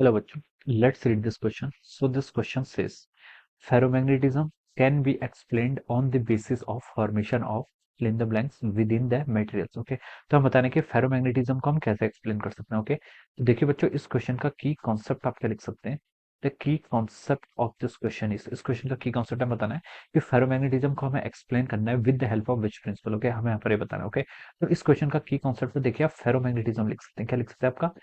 Hello बच्चों, let's read this question. So this question says, ferromagnetism can be explained on the basis of formation of fill in the blanks within the materials. Okay, तो हम बताने के ferromagnetism को हम कैसे explain कर सकते हैं. ओके, तो देखिए बच्चों, इस क्वेश्चन का की कॉन्सेप्ट आप क्या लिख सकते हैं. The key concept of this question इस क्वेश्चन का की कॉन्सेप्ट हमें बताना है कि फेरोमैग्नेटिज्म को हमें एक्सप्लेन करना है with the help of which principle. Okay, हमें यहाँ पर ये बताना है. ओके, तो इस क्वेश्चन का की कॉन्सेप्ट देखिए, आप फेरोमैग्नेटिज्म लिख सकते हैं. क्या लिख सकते हैं आपका?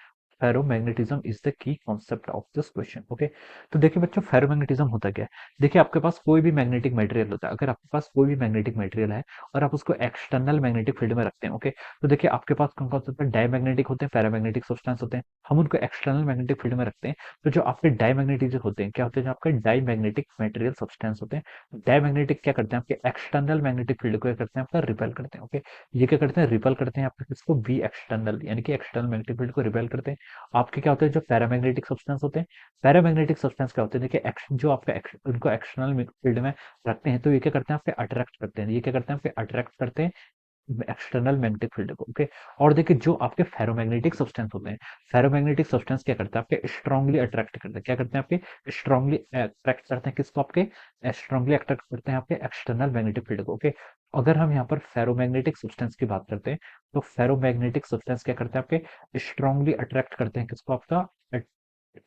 Ferromagnetism is the key concept of this question. Okay, तो देखिए बच्चों, फेरोमैग्नेटिज्म होता क्या है. देखिए, आपके पास कोई भी मैग्नेटिक मटेरियल होता है. अगर आपके पास कोई भी मैग्नेटिक मटेरियल है और आप उसको एक्सटर्नल मैग्नेटिक फील्ड में रखते हैं. ओके, तो देखिए आपके पास कौन कौन से होते हैं? डायमैग्नेटिक होते हैं, फेरोमैग्नेटिक सब्सटेंस होते हैं. हम उनको एक्सटर्नल मैग्नेटिक फील्ड में रखते हैं. तो जो आपके डायमैग्नेटिक होते हैं, क्या होते हैं? जो आपके डायमैग्नेटिक मटेरियल सब्सटेंस होते हैं. डायमैग्नेटिक क्या करते हैं? आपके एक्सटर्नल मैग्नेटिक फील्ड को क्या करते हैं? आपका रिपेल करते हैं. ओके, ये क्या करते हैं? रिपेल करते हैं आपके किसको? बी एक्सटर्नल, यानी कि एक्सटर्नल मैग्नेटिक फील्ड को रिपेल करते हैं. आपके क्या होते हैं? जो पैरामैग्नेटिक सब्सटेंस होते हैं. पैरामैग्नेटिक सब्सटेंस क्या होते हैं? देखिए, जो आपका उनको एक्सटर्नल फील्ड में रखते हैं, तो ये क्या करते हैं? आपके अट्रैक्ट करते हैं. ये क्या करते हैं? आपके अट्रैक्ट करते हैं एक्सटर्नल मैग्नेटिक फील्ड को. ओके, और देखिए जो आपके फेरोमैग्नेटिक सब्सटेंस होते हैं, फेरोमैग्नेटिक सब्सटेंस क्या करते हैं? आपके स्ट्रांगली अट्रैक्ट करते हैं. क्या करते हैं? आपके स्ट्रांगली अट्रैक्ट करते हैं किसको? आपके स्ट्रांगली अट्रैक्ट करते हैं आपके एक्सटर्नल मैग्नेटिक फील्ड को. ओके, अगर हम यहाँ पर फेरोमैग्नेटिक सब्सटेंस की बात करते हैं, तो फेरोमैग्नेटिक सब्सटेंस क्या करते हैं? आपके स्ट्रांगली अट्रैक्ट करते हैं किसको? आपका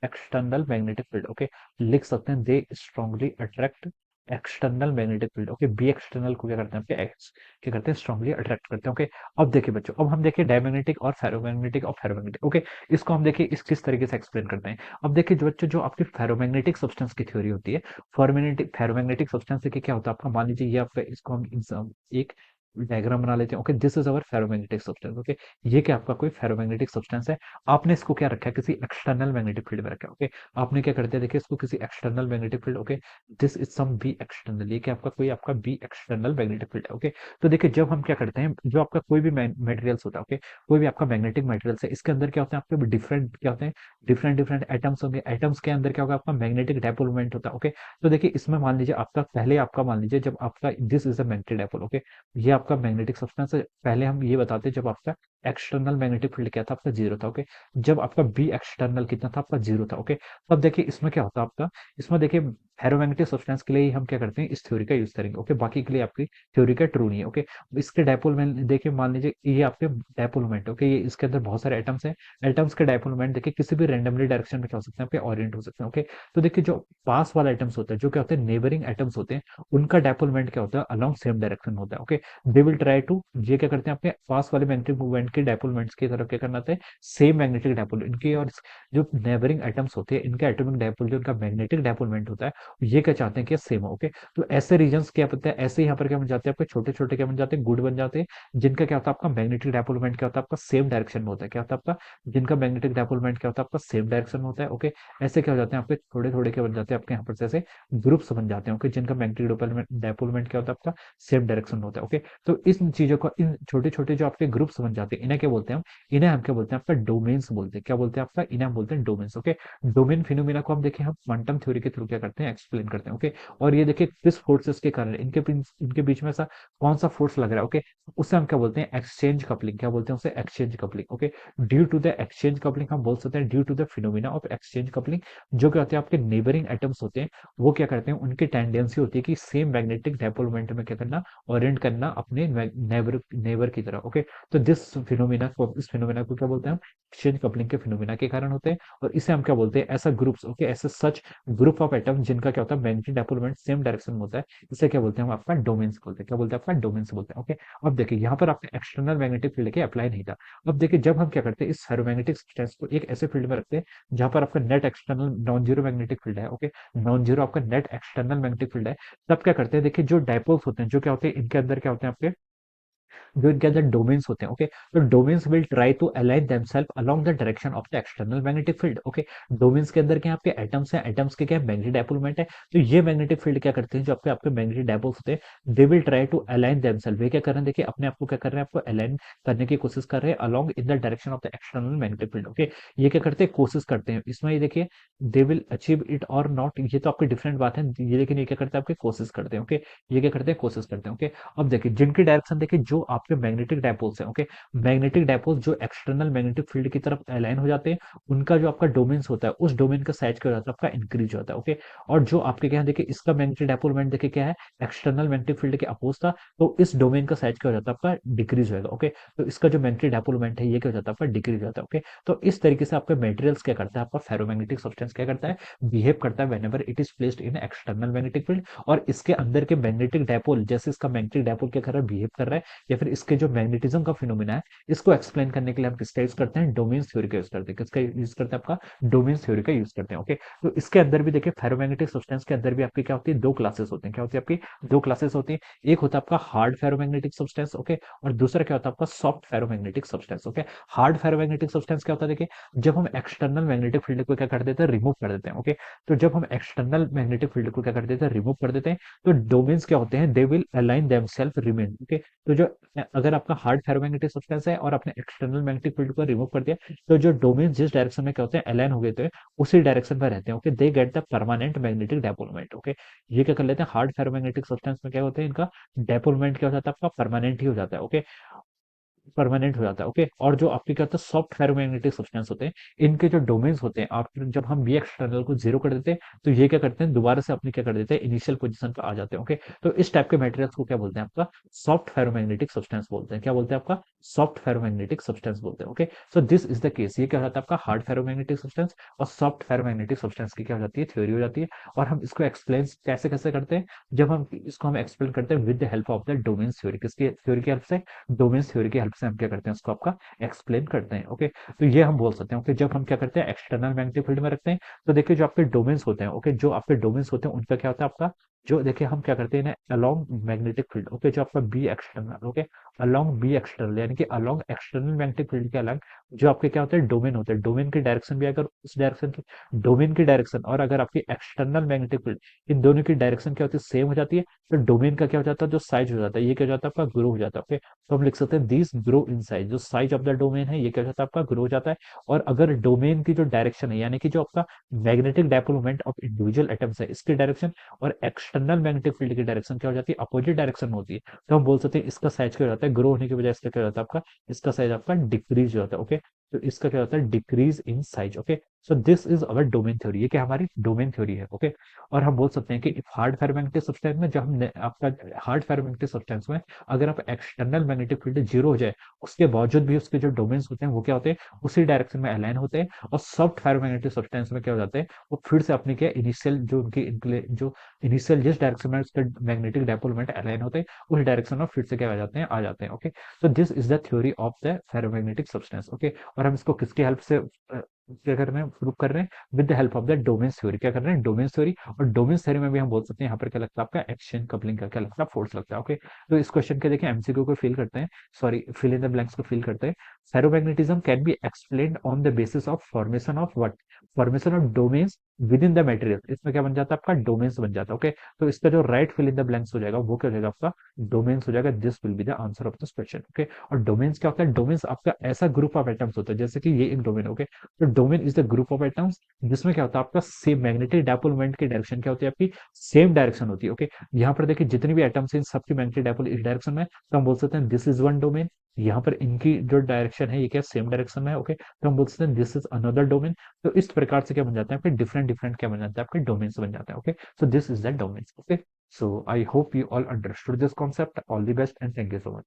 एक्सटर्नल मैग्नेटिक फील्ड. ओके, लिख सकते हैं they strongly attract external magnetic field. Okay, B external को क्या करते हैं? आपके एक्स क्या करते हैं? स्ट्रांगली अट्रैक्ट करते हैं. ओके, अब देखिए बच्चों, अब हम देखिए डायमैग्नेटिक और फेरोमैग्नेटिक और फेरोमैग्नेटिक. ओके, इसको हम देखिए इस किस तरीके से एक्सप्लेन करते हैं. अब देखिए जो बच्चों, जो आपकी फेरोमैग्नेटिक सब्सटेंस की थ्योरी होती है, फेरोमैग्नेटिक सब्सटेंस देखिए क्या होता है आपका. मान लीजिए ये आपका, इसको हम एक डायग्राम बना लेते हैं. Okay, this is our ferromagnetic substance. Okay, ये क्या आपका कोई फेरोमैग्नेटिक सब्सटेंस है. आपने इसको क्या रखा है? किसी एक्सटर्नल मैग्नेटिक फील्ड में रखा है. ओके, आपने क्या कर दिया? देखिए इसको किसी external magnetic field. Okay, this is some B external. ये क्या आपका कोई आपका बी एक्सटर्नल मैग्नेटिक फील्ड है. ओके, तो देखिए जब हम क्या करते हैं, जो आपका कोई भी मटेरियल्स होता है. ओके, कोई भी आपका मैग्नेटिक मटेरियल्स है, इसके अंदर क्या होता है? आपके डिफरेंट क्या होते हैं? डिफरेंट डिफरेंट एटम्स होंगे. एटम्स के अंदर क्या होगा? आपका मैग्नेटिक डायपोल मोमेंट होता है. ओके, तो देखिए इसमें मान लीजिए आपका पहले आपका मान लीजिए जब आपका this is a magnetic dipole. Okay, ये आपका मैग्नेटिक सब्सटेंस है. पहले हम ये बताते हैं जब आपका एक्सटर्नल मैग्नेटिक फील्ड क्या था? आपका जीरो था. ओके, जब आपका बी एक्सटर्नल कितना था? आपका जीरो था. ओके, तब देखिए इसमें क्या होता है आपका, इसमें देखिए फेरोमैग्नेटिक सब्सटेंस के लिए ही हम क्या करते हैं? इस थ्योरी का यूज करेंगे. ओके, बाकी के लिए आपकी थ्योरी का ट्रू नहीं है. ओके, इसके डायपोल में देखिए, मान लीजिए ये आपके डायपोल मोमेंट. ओके, ये इसके अंदर बहुत सारे एटम्स हैं. एटम्स के डायपोल मोमेंट देखिए किसी भी रेंडमली डायरेक्शन में क्या हो सकते हैं? आपके ओरिएंट हो सकते हैं. ओके, तो देखिए जो पास वाला एटम्स होता है, जो क्या होते हैं? नेबरिंग एटम्स होते हैं, उनका डायपोल मोमेंट क्या होता है? अलोंग सेम डायरेक्शन होता है. Okay, they will try to, ये क्या करते हैं? अपने पास वाले मैग्नेटिक मूवमेंट के डायपोल मोमेंट्स की तरफ क्या करना होता है? सेम मैग्नेटिक डायपोल इनकी, और जो नेबरिंग एटम्स होते हैं इनका एटॉमिक डायपोल, जो इनका मैग्नेटिक डायपोल मोमेंट होता है, ये क्या चाहते हैं कि सेम हो. ओके, तो ऐसे रीजन्स क्या होता है? ऐसे यहाँ पर क्या बन जाते हैं? आपके छोटे छोटे क्या बन जाते हैं? गुड बन जाते हैं, जिनका क्या होता है? आपका मैग्नेटिक डायपोल मोमेंट क्या होता है? आपका सेम डायरेक्शन में होता है. क्या होता है आपका? जिनका मैग्नेटिक डायपोल मोमेंट क्या होता है? आपका सेम डायरेक्शन में होता है. ओके, ऐसे क्या हो जाते हैं? आपके थोड़े थोड़े क्या बन जाते हैं? आपके यहाँ पर जैसे ग्रुप्स बन जाते हैं. ओके, जिनका मैग्नेटिक डायपोल मोमेंट क्या होता है? आपका सेम डायरेक्शन में होता है. ओके, तो इस चीजों को, इन छोटे छोटे जो आपके ग्रुप्स बन जाते हैं, इन्हें क्या बोलते हैं? हम इन्हें हम क्या बोलते हैं? आपका डोमेन्स बोलते हैं. क्या बोलते हैं? आपका इन्हें हम बोलते हैं डोमेन्स. ओके, डोमेन फिनोमिना को हम देखिए, हम क्वांटम थ्योरी के थ्रू क्या करते हैं? एक्सप्लेन करते हैं. ओके, और ये देखिए किस फोर्सेस के कारण इनके बीच में ऐसा कौन सा फोर्स लग रहा है. ओके, उससे हम क्या बोलते हैं? Exchange coupling. क्या बोलते हैं उसे? Exchange coupling. Okay, due to the exchange coupling हम बोल सकते हैं, due to the phenomena of exchange coupling. जो क्या होते हैं? आपके नेबरिंग एटम्स होते हैं, वो क्या करते हैं? उनकी टेंडेंसी होती है कि सेम मैग्नेटिक डायपोल मोमेंट में क्या करना? ओरिएंट करना अपने नेबर नेबर की तरह. ओके, तो इस फिनोमिना को क्या बोलते हैं? हम एक्सचेंज कपलिंग के फिनोमिना के कारण होते हैं. और इसे हम क्या बोलते हैं? ऐसा ग्रुप्स. ओके, ऐसे सच ग्रुप ऑफ एटम जिनका क्या होता है? Magnetic dipole moment same direction में होता है, इसे क्या बोलते हैं? हम आपका डोमेन्स बोलते हैं. क्या बोलते हैं? आपका डोमेन्स बोलते हैं. ओके, अब देखिए यहाँ पर आपने एक्सटर्नल मैग्नेटिक फील्ड के अप्लाई नहीं था. अब देखिए जब हम क्या करते हैं, इस फेरोमैग्नेटिक सब्सटेंस को एक ऐसे फील्ड में रखते हैं जहां पर आपका net external non zero magnetic field है. ओके, नॉन जीरो आपका नेट एक्सटर्नल मैग्नेटिक फील्ड है. तब क्या करते हैं? देखिए जो डायपोल्स होते हैं, जो क्या होते हैं? इनके अंदर क्या होते हैं? आपके जो इनके अंदर डोमेन्स होते हैं. ओके, तो domains will try to align themselves along the direction of the external magnetic field. Okay, domains के अंदर क्या है? आपके एटम्स हैं, एटम्स के क्या है? मैग्नेटिक डायपोल मोमेंट है. तो ये मैग्नेटिक फील्ड क्या करते हैं? जो आपके आपके मैग्नेटिक डायपोल्स होते हैं, they will try to align themselves. वे क्या कर रहे हैं? देखिए अपने आप को क्या कर रहे हैं? आपको अलाइन करने की कोशिश कर रहे हैं along in the direction of the external magnetic field. Okay, ये क्या करते हैं? कोशिश करते हैं. इसमें ये देखिए, दे विल अचीव इट और नॉट, ये तो आपकी डिफरेंट बात है. ये लेकिन ये क्या करते हैं? आपके कोशिश करते हैं. ओके, ये क्या करते हैं? कोशिश करते हैं. ओके, अब देखिए जिनकी डायरेक्शन देखिए, जो आपके मैग्नेटिक डायपोल्स हैं, ओके, मैग्नेटिक डायपोल्स जो एक्सटर्नल मैग्नेटिक फील्ड की तरफ अलाइन हो जाते हैं, उनका जो आपका डोमेन्स होता है, उस डोमेन का साइज क्या हो जाता है आपका इंक्रीज होता है, ओके। और जो आपके क्या है, देखिए इसका मैग्नेटिक डायपोल मोमेंट देखिए क्या है, एक्सटर्नल मैग्नेटिक फील्ड के अपोज था, तो इस डोमेन का साइज क्या हो जाता है आपका डिक्रीज होगा, ओके। तो इसका जो मैग्नेटिक डायपोल मोमेंट है ये क्या हो जाता है आपका डिक्रीज होता है, ओके। तो इस तरीके से आपका मेटेरियल्स क्या करता है, आपका फेरोमैग्नेटिक सब्सटेंस क्या करता है, बिहेव करता है whenever it is placed in external magnetic field. और इसके अंदर के मैग्नेटिक डायपोल, जैसे इसका मैग्नेटिक डायपोल क्या कर रहा है, बिहेव कर रहा है, या फिर इसके जो मैग्नेटिज्म का फिनोमिना है, इसको एक्सप्लेन करने के लिए हम किसका यूज करते हैं, डोमेन्स थ्योरी का यूज करते हैं। किसका यूज करते हैं, आपका डोमेन्स थ्योरी का यूज करते हैं, ओके। तो इसके अंदर भी देखिए फेरोमैग्नेटिक सब्सटेंस के अंदर भी आपकी क्या होती है, दो क्लासेस होते हैं। क्या होती है आपकी, दो क्लासेस होती है। एक होता है आपका हार्ड फेरोमैग्नेटिक सब्सटेंस, ओके, और दूसरा क्या होता है आपका soft ferromagnetic substance, okay. Hard ferromagnetic substance क्या होता है, देखिए जब हम एक्सटर्नल मैग्नेटिक फील्ड को क्या कर देते हैं, रिमूव कर देते हैं, ओके। तो जब हम एक्सटर्नल मैग्नेटिक फील्ड को क्या कर देते हैं, रिमूव कर देते हैं, तो डोमेन्स क्या होते हैं, they will align themselves remain, okay. तो जो अगर आपका हार्ड फेरोमैग्नेटिक सब्सटेंस है और आपने एक्सटर्नल मैग्नेटिक फील्ड को रिमूव कर दिया, तो जो डोमेन जिस डायरेक्शन में क्या होते हैं, अलाइन हो गए थे, उसी डायरेक्शन में रहते हैं, okay. They get the permanent magnetic dipole moment, okay. ये क्या कर लेते हैं, हार्ड फेरोमैग्नेटिक सब्सटेंस में क्या होते हैं, इनका डायपोलमेंट क्या हो जाता है, आपका परमानेंट ही हो जाता है, ओके, परमानेंट हो जाता है, ओके। और जो आपके क्या होता है, सॉफ्ट फेरोमैग्नेटिक सब्सटेंस होते हैं, इनके जो डोमेन्स होते हैं, आफ्टर जब हम बी एक्सटर्नल को जीरो कर देते हैं, तो ये क्या करते हैं, दोबारा से अपने क्या कर देते हैं, इनिशियल पोजीशन पर आ जाते हैं, ओके। तो इस टाइप के मटेरियल्स को क्या बोलते हैं, आपका सॉफ्ट फेरोमैग्नेटिक सब्सटेंस बोलते हैं। क्या बोलते हैं, आपका सॉफ्ट फेरोमैग्नेटिक सब्सटेंस बोलते हैं, okay. So this is the case, ये क्या हो जाता है आपका हार्ड फेरोमैग्नेटिक सब्सटेंस और सॉफ्ट फेरोमैग्नेटिक सब्सटेंस की क्या हो जाती है, थ्योरी हो जाती है। और हम इसको एक्सप्लेन कैसे कैसे करते हैं, जब हम इसको हम एक्सप्लेन करते हैं with the help of the domains theory. किसकी थ्योरी की हेल्प से, डोमेन्स थ्योरी की हेल्प से हम क्या करते हैं, उसको आपका एक्सप्लेन करते हैं, ओके। तो ये हम बोल सकते हैं, ओके, जब हम क्या करते हैं, एक्सटर्नल मैग्नेटिक फील्ड में रखते हैं, तो देखिए जो आपके डोमेन्स होते हैं, ओके, जो आपके डोमेन्स होते हैं उनका क्या होता है, आपका जो देखिए हम क्या करते हैं ना, अलोंग मैग्नेटिक फील्ड, ओके, जो आपका B external, okay, along B external, यानी कि अलोंग एक्सटर्नल मैग्नेटिक फील्ड के अलग जो आपके क्या होते हैं, डोमेन होते हैं, डोमेन की डायरेक्शन भी अगर उस डायरेक्शन की डोमेन की डायरेक्शन और अगर आपकी एक्सटर्नल मैग्नेटिक फील्ड, इन दोनों की डायरेक्शन क्या होती है, सेम हो जाती है, तो डोमेन का क्या हो जाता है, जो साइज हो जाता है, ये क्या हो जाता है, आपका ग्रो हो जाता है, ओके। तो हम लिख सकते हैं दिस ग्रो इन साइज, जो साइज ऑफ द डोमेन है ये क्या हो जाता है, आपका ग्रो हो जाता है। और अगर डोमेन की जो डायरेक्शन है, यानी कि जो आपका magnetic dipole moment of individual atoms है, इसकी डायरेक्शन और एक्सटर्नल मैग्नेटिक फील्ड की डायरेक्शन क्या हो जाती है, अपोजिट डायरेक्शन में होती है, तो हम बोल सकते हैं इसका साइज क्या हो जाता है, ग्रो होने की वजह से क्या हो जाता है आपका, इसका साइज आपका डिक्रीज हो जाता है, ओके। तो इसका क्या होता है, decrease in size, okay. So this is our domain theory, ये क्या हमारी डोमेन थ्योरी है, ओके। और हम बोल सकते हैं कि हार्ड फेरोमैग्नेटिक सब्सटेंस में, जब हम आपका हार्ड फेरोमैग्नेटिक सब्सटेंस में अगर आप एक्सटर्नल मैग्नेटिक फील्ड जीरो हो जाए, उसके बावजूद भी उसके जो डोमेन्स होते हैं वो क्या होते हैं, उसी डायरेक्शन में अलाइन होते हैं। और सॉफ्ट फेरोमैग्नेटिक सब्सटेंस में क्या हो जाते हैं, वो फिर से अपने क्या इनिशियल जो उनकी जो इनिशियल जिस डायरेक्शन में उसका मैग्नेटिक डायपोलमेंट अलाइन होते हैं, उस डायरेक्शन में फिर से क्या आ जाते हैं, ओके। तो this is the theory of the ferromagnetic substance, okay. और हम इसको किसकी हेल्प से क्या कर रहे हैं, प्रूव कर रहे हैं, with the help of the domains theory. क्या कर रहे हैं, डोमेन्स थ्योरी। और डोमेन्स थ्योरी में भी हम बोल सकते हैं यहाँ पर क्या लगता है, आपका एक्सचेंज कपलिंग का क्या लगता है, फोर्स लगता है, ओके। तो इस क्वेश्चन के देखिए एमसीक्यू को फिल करते हैं, sorry fill in the blanks को फिल करते हैं। Ferromagnetism can be explained on the basis of formation of what, formation of domains within the material. इसमें क्या बन जाता है, आपका डोमेन्स बन जाता है, ओके। तो इसका जो right fill in the blanks हो जाएगा वो क्या हो जाएगा, आपका डोमेन्स हो जाएगा। This will be the answer of this question, okay. और डोमेन्स क्या होता है, डोमेन्स आपका ऐसा ग्रुप ऑफ एटम्स होता है, जैसे कि ये एक डोमेन, ओके। तो domain is the group of atoms जिसमें क्या होता है, आपका सेम मैग्नेटिक डायपोल मोमेंट की डायरेक्शन क्या होती है, आपकी सेम डायरेक्शन होती है, ओके। यहाँ पर देखिए जितनी भी एटम्स हैं इन सबकी मैग्नेटिक डायपोल इस डायरेक्शन में, तो हम बोल सकते हैं दिस इज वन डोमेन। यहाँ पर इनकी जो डायरेक्शन है ये क्या सेम डायरेक्शन में है, ओके। तो हम बोल सकते हैं दिस इज अनदर डोमेन। तो इस प्रकार से क्या बन जाता है, आपके डिफरेंट डिफरेंट क्या बन जाता है, आपके डोमेन्स बन जाता है, okay. So this is the domains, okay. So I hope you all understood this concept. All the best and thank you so much.